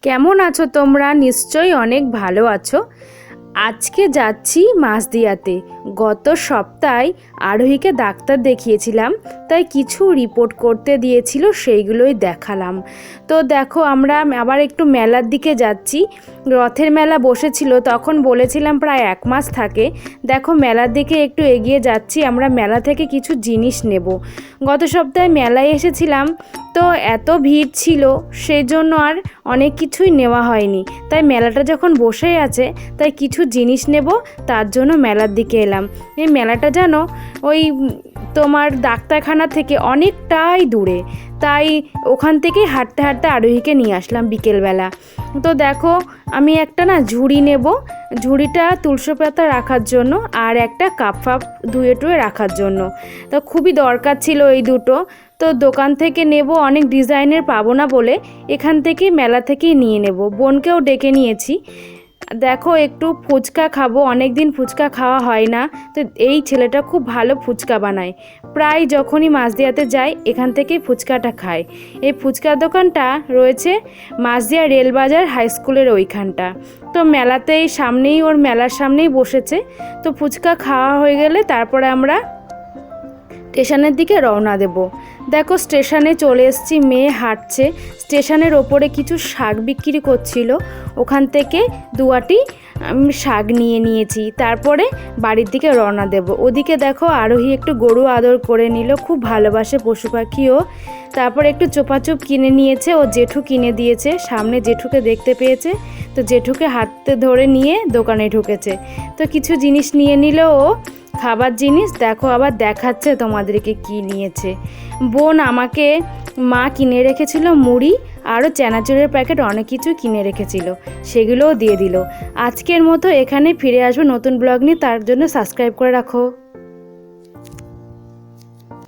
কেমন আছো তোমরা? নিশ্চয়ই অনেক ভালো আছো। আজকে যাচ্ছি মাসদিয়াতে। গত সপ্তাহে আরোহীকে ডাক্তার দেখিয়েছিলাম, তাই কিছু রিপোর্ট করতে দিয়েছিল, সেইগুলোই দেখালাম। তো দেখো, আমরা আবার একটু মেলার দিকে যাচ্ছি। রথের মেলা বসেছিল, তখন বলেছিলাম প্রায় 1 মাস থাকে। দেখো, মেলার দিকে একটু এগিয়ে যাচ্ছি। আমরা মেলা থেকে কিছু জিনিস নেব। গত সপ্তাহে মেলায় এসেছিলাম, তো এত ভিড় ছিল, সেজন্য আর অনেক কিছুই নেওয়া হয়নি। তাই মেলাটা যখন বসেই আছে, তাই কিছু জিনিস নেব, তার জন্য মেলার দিকে এলাম। এই মেলাটা জানো, ওই তোমার ডাক্তারখানা থেকে অনেকটাই দূরে, তাই ওখান থেকেই হাঁটতে হাঁটতে আরোহীকে নিয়ে আসলাম বিকেলবেলা। তো দেখো, আমি একটা ঝুড়ি নেব। ঝুড়িটা তুলসী পাতা রাখার জন্য, আর একটা কাপ ফাপ ধুয়ে টুয়ে রাখার জন্য। তো খুবই দরকার ছিল এই দুটো। তো দোকান থেকে নেব, অনেক ডিজাইনের পাবো না বলে এখান থেকেই মেলা থেকেই নিয়ে নেব। বোনকেও ডেকে নিয়েছি। দেখো, একটু ফুচকা খাবো, অনেক দিন ফুচকা খাওয়া হয় না। তো এই ছেলেটা খুব ভালো ফুচকা বানায়, প্রায় যখনই মাসদিয়াতে যাই এখান থেকেই ফুচকাটা খায়। এই ফুচকার দোকানটা রয়েছে মাসদিয়া রেলবাজার হাই স্কুলের ওইখানটা। তো মেলাতেই সামনেই, ওর মেলার সামনেই বসেছে। তো ফুচকা খাওয়া হয়ে গেলে তারপরে আমরা স্টেশনের দিকে রওনা দেব। দেখো, স্টেশনে চলে এসেছি। মেয়ে হাঁটছে। স্টেশনের ওপরে কিছু শাক বিক্রি করছিল, ওখান থেকে দুয়াটি শাক নিয়ে নিয়েছি। তারপরে বাড়ির দিকে রওনা দেব। ওদিকে দেখো, আরোহী একটু গরু আদর করে নিল, খুব ভালোবাসে পশু পাখিও। তারপর একটু চোপাচুপ কিনে নিয়েছে, ও জেঠু কিনে দিয়েছে। সামনে জেঠুকে দেখতে পেয়েছে, তো জেঠুকে হাতে ধরে নিয়ে দোকানে ঢুকেছে। তো কিছু জিনিস নিয়ে নিল ও, খাবার জিনিস। দেখো, আবার দেখাচ্ছে তোমাদেরকে কি নিয়েছে। বোন আমাকে মা কিনে রেখেছিল মুড়ি, আরও চানাচুরের প্যাকেট, অনেক কিছু কিনে রেখেছিল, সেগুলোও দিয়ে দিল। আজকের মতো এখানে ফিরে আসবো নতুন ব্লগ নিয়ে, তার জন্য সাবস্ক্রাইব করে রাখো।